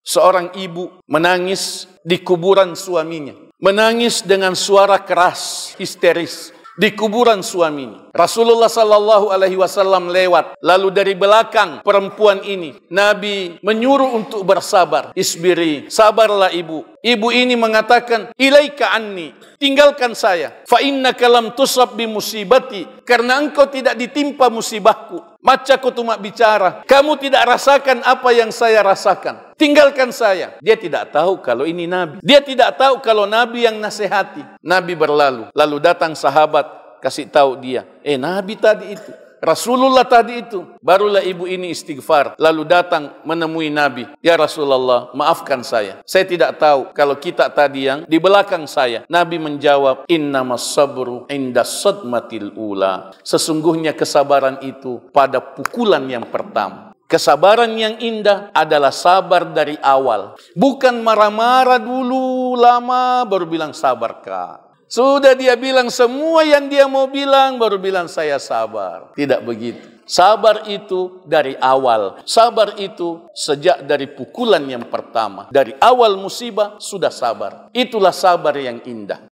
Seorang ibu menangis di kuburan suaminya. Menangis dengan suara keras, histeris di kuburan suaminya. Rasulullah sallallahu alaihi wasallam lewat, lalu dari belakang perempuan ini Nabi menyuruh untuk bersabar. Isbiri, sabarlah ibu. Ibu ini mengatakan, ilaika anni, tinggalkan saya. Fa innaka lam tusab bi musibati, karena engkau tidak ditimpa musibahku. Maca kutuma bicara, kamu tidak rasakan apa yang saya rasakan. Tinggalkan saya. Dia tidak tahu kalau ini Nabi. Dia tidak tahu kalau Nabi yang nasihati. Nabi berlalu, lalu datang sahabat kasih tahu dia, Nabi tadi itu, Rasulullah tadi itu. Barulah ibu ini istighfar, lalu datang menemui Nabi. Ya Rasulullah, maafkan saya tidak tahu kalau kita tadi yang di belakang saya. Nabi menjawab, innamas sabru inda sadmatil ula. Sesungguhnya kesabaran itu pada pukulan yang pertama. Kesabaran yang indah adalah sabar dari awal. Bukan marah-marah dulu lama baru bilang sabar kak. Sudah dia bilang semua yang dia mau bilang, baru bilang saya sabar. Tidak begitu. Sabar itu dari awal. Sabar itu sejak dari pukulan yang pertama. Dari awal musibah sudah sabar. Itulah sabar yang indah.